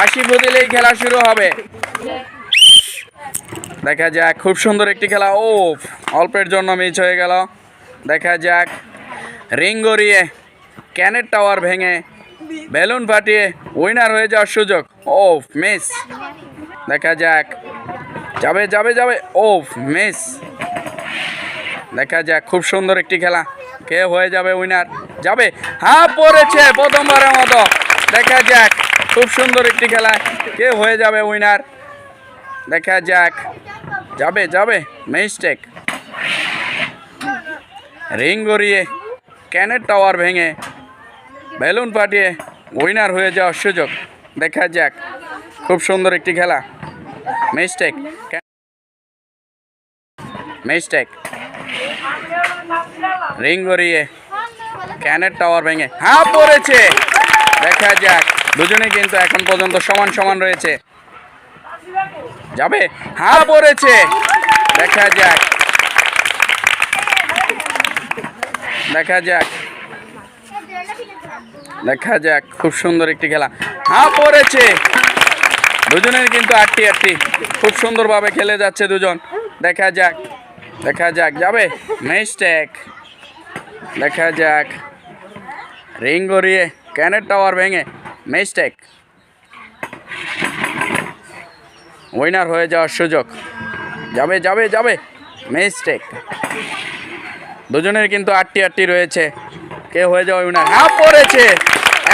বাঁশি দিলেই খেলা শুরু হবে। দেখা যাক, খুব সুন্দর একটি খেলা। ও, অল্পের জন্য মিস হয়ে গেল। দেখা যাক, রিং গড়িয়ে ক্যানের টাওয়ার ভেঙে বেলুন ফাটিয়ে উইনার হয়ে যাওয়ার সুযোগ। ও, মিস। দেখা যাক, যাবে যাবে যাবে। ও, মিস। দেখা যাক, খুব সুন্দর একটি খেলা। কে হয়ে যাবে উইনার? যাবে, হ্যাঁ পড়েছে প্রথমবারের মতো। দেখা যাক, খুব সুন্দর একটি খেলা। কে হয়ে যাবে উইনার? দেখা যাক, যাবে যাবে। মিস্টেক। রিং গড়িয়ে ক্যানের টাওয়ার ভেঙে বেলুন ফাটিয়ে উইনার হয়ে যাওয়ার সুযোগ। দেখা যাক, খুব সুন্দর একটি খেলা। Mistake, mistake. রিং গড়িয়ে ক্যানের টাওয়ার ভেঙে, হ্যাঁ পড়েছে। দেখা যাক, দুজনেই কিন্তু এখন পর্যন্ত সমান সমান রয়েছে। যাবে, হ্যাঁ পড়েছে। দেখা যাক, দেখা যাক, দেখা যাক, খুব সুন্দর একটি খেলা। হ্যাঁ পড়েছে। দুজনের কিন্তু 8টি। খুব সুন্দরভাবে খেলে যাচ্ছে দুজন। দেখা যাক, দেখা যাক, যাবে। মিস্টেক। দেখা যাক, রিং গড়িয়ে ক্যানের টাওয়ার ভেঙে মিস্টেক। উইনার হয়ে যাওয়ার সুযোগ। যাবে যাবে যাবে। মিস্টেক। দুজনের কিন্তু 8টি রয়েছে। কে হয়ে যাবে উইনার? হ্যাঁ পড়েছে।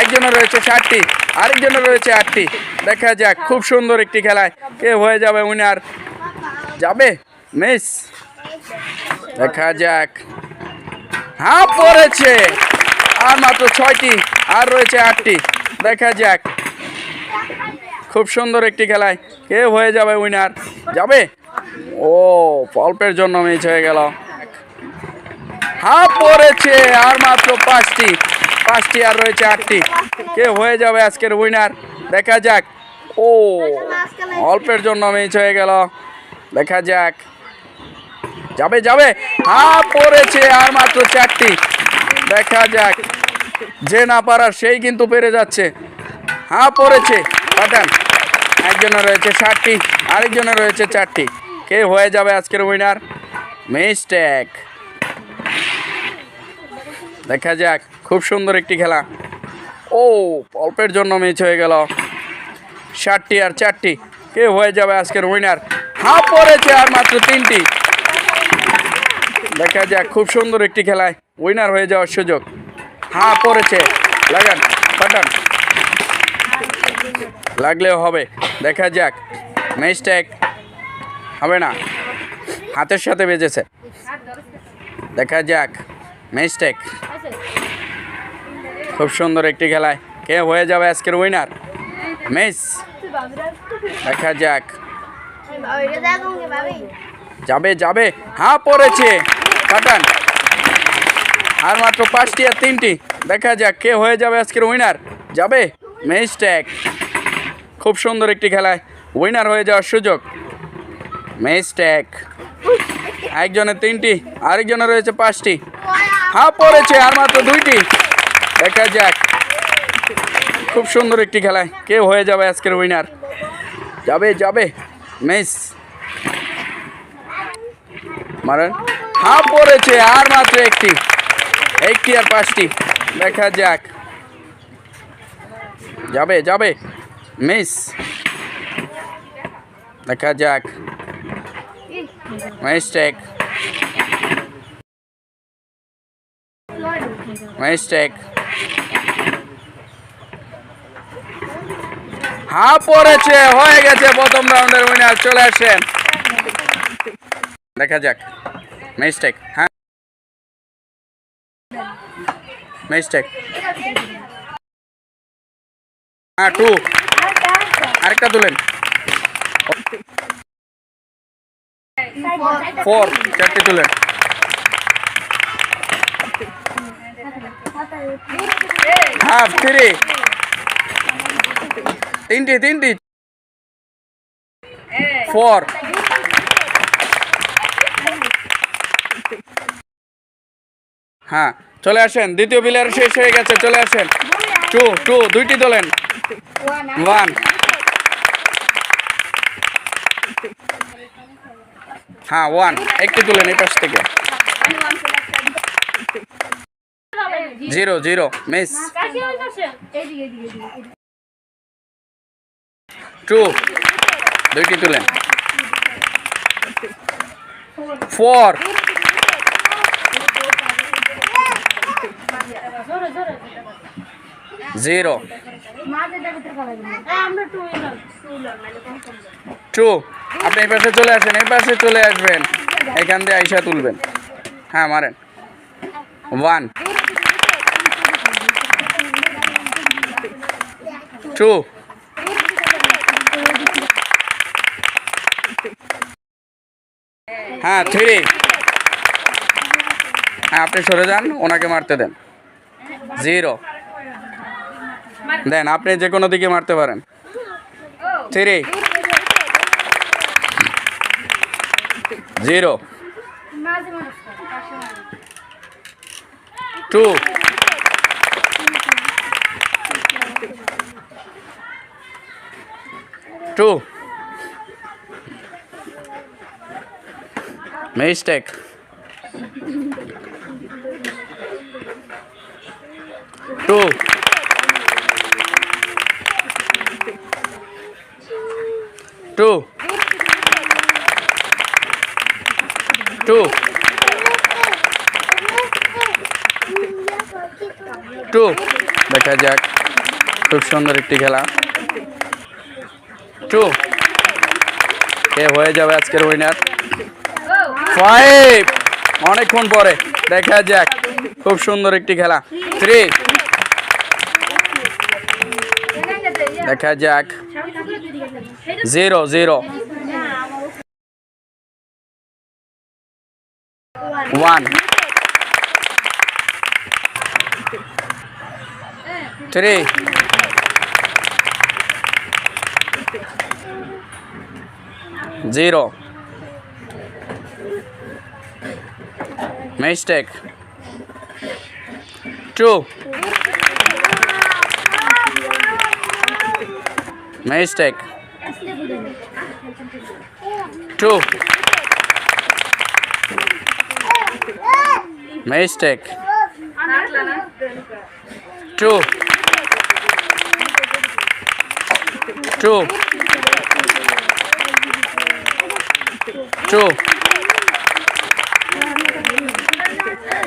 একজনের রয়েছে 7টি, আরেকজনের রয়েছে 8টি। দেখা যাক, খুব সুন্দর একটি খেলায় কে হয়ে যাবে উইনার? যাবে, মিস। দেখা যাক, হ্যাঁ পড়েছে। আর মাত্র 6টি, আর রয়েছে 8টি। দেখা যাক, খুব সুন্দর একটি খেলায় কে হয়ে যাবে উইনার? যাবে। ও, অল্পের জন্য মিস হয়ে গেল। হ্যাঁ পড়েছে। আর মাত্র 5টি, আর রয়েছে 8টি। কে হয়ে যাবে আজকের উইনার? দেখা যাক। ও, অল্পের জন্য মিস হয়ে গেল। দেখা যাক, যাবে যাবে। হ্যাঁ পড়েছে। আর মাত্র 4টি। দেখা যাক, যে না পারার সেই কিন্তু পেরে যাচ্ছে। হ্যাঁ পড়েছে। পাঠান। একজনের রয়েছে 7টি, আরেকজনের রয়েছে 4টি। কে হয়ে যাবে আজকের উইনার? মিস্টেক। দেখা যাক, খুব সুন্দর একটি খেলা। ও, অল্পের জন্য মিস হয়ে গেল। 7টি আর 4টি। কে হয়ে যাবে আজকের উইনার? হ্যাঁ পড়েছে। আর মাত্র 3টি। দেখা যাক, খুব সুন্দর একটি খেলায় উইনার হয়ে যাওয়ার সুযোগ। হ্যাঁ পড়েছে। লাগান, পাঠান। লাগলেও হবে। দেখা যাক। মিস্টেক। হবে না, হাতের সাথে বেজেছে। দেখা যাক। মিস্টেক। খুব সুন্দর একটি খেলায় কে হয়ে যাবে আজকের উইনার? মিস। দেখা যাক, যাবে যাবে। হ্যাঁ পড়েছে। পাঠান। আর মাত্র 5টি আর 3টি। দেখা যাক, কে হয়ে যাবে আজকের উইনার? যাবে। মিস্টেক। খুব সুন্দর একটি খেলায় উইনার হয়ে যাওয়ার সুযোগ। মিস্টেক। একজনের 3টি, আরেকজনের রয়েছে 5টি। হ্যাঁ পড়েছে। আর মাত্র 2টি। দেখা যাক, খুব সুন্দর একটি খেলায় কে হয়ে যাবে আজকের উইনার? যাবে যাবে। মিস। মারেন। হ্যাঁ পড়েছে। আর মাত্র 1টি আর 5টি। দেখা যাক, যাবে যাবে। মিস। দেখা যাক। মিস্টেক। মিস্টেক। হ্যাঁ পড়েছে। হয়ে গেছে প্রথম রাউন্ডের উইনার। চলে আসেন। দেখা যাক। মিস্টেক। হ্যাঁ, মিস্টেক। হ্যাঁ 2। আরেকটা তুলেন। 4। 4টি তুলেন। হাফ 3। 3টি। 4। হ্যাঁ, চলে আসেন। দ্বিতীয় প্লেয়ার শেষ হয়ে গেছে। চলে আসেন। 2। 2। 2টি তোলেন। 1। হ্যাঁ 1 একটু তুলেন এই পাশ থেকে 0 0 মিস 2 দুইটি তুলেন 4 0 2 আপনি এই পাশে চলে আসেন এই পাশে চলে আসবেন এখান দিয়ে আইসা তুলবেন হ্যাঁ মারেন 1 2 হ্যাঁ 3 হ্যাঁ আপনি সরে যান ওনাকে মারতে দেন 0 দেন আপনি যে কোনো দিকে মারতে পারেন 3 0 2 2 mistake 2 2 2 2 দেখা যাক খুব সুন্দর একটি খেলা 2 কে হয়ে যাবে আজকের উইনার 5 অনেকক্ষণ পরে দেখা যাক খুব সুন্দর একটি খেলা 3 দেখা যাক 0 0 1 3 0 mistake 2 mistake 2 mistake 2 2 2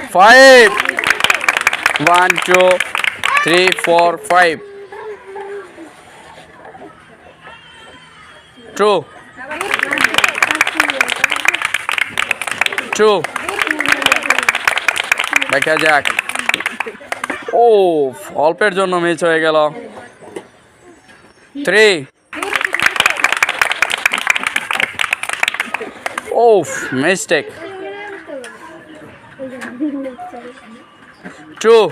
5 1 2 3 4 5 2 2 দেখা যাক ও অল্পের জন্য মিস হয়ে গেল 3 ও মিস্টেক 2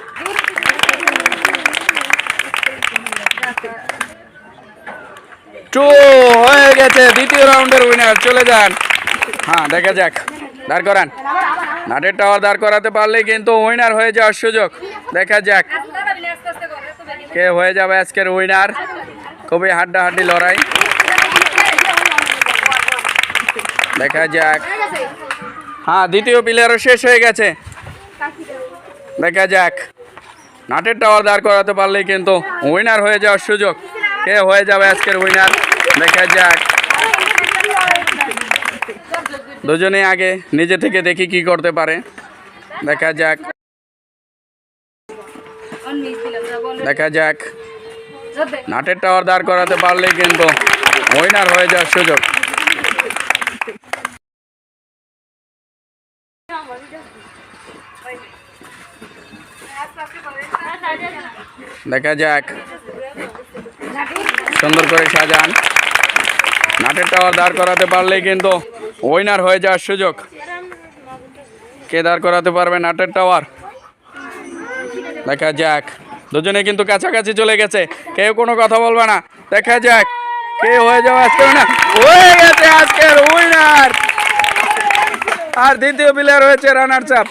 2 হয়ে গেছে দ্বিতীয় রাউন্ডের উইনার চলে যান হ্যাঁ দেখা যাক দাঁড় করান নাটের টাওয়ার দাঁড় করাতে পারলে কিন্তু উইনার হয়ে যাওয়ার সুযোগ দেখা যাক কে হয়ে যাবে আজকের উইনার খুবই হাড্ডাহাড্ডি লড়াই দেখা যাক হ্যাঁ দ্বিতীয় প্লেয়ারও শেষ হয়ে গেছে দেখা যাক নাটের টাওয়ার দাঁড় করাতে পারলেই কিন্তু উইনার হয়ে যাওয়ার সুযোগ কে হয়ে যাবে আজকের উইনার দেখা যাক দুজনেই আগে নিজে থেকে দেখি কি করতে পারে দেখা যাক দেখা যাক নাটের টাওয়ার দাঁড় করাতে পারলেই কিন্তু উইনার হয়ে যাওয়ার সুযোগ দেখা যাক সুন্দর করে সাজান নাটের টাওয়ার দাঁড় করাতে পারলেই কিন্তু উইনার হয়ে যাওয়ার সুযোগ কে দাঁড় করাতে পারবে নাটের টাওয়ার দেখা যাক দুজনে কিন্তু কাছাকাছি চলে গেছে কেউ কোনো কথা বলবে না দেখা যাক কে হয়ে যাবে আজকের উইনার হয়ে গেছে আজকের উইনার আর দ্বিতীয় প্লেয়ার হয়েছে রানার্স আপ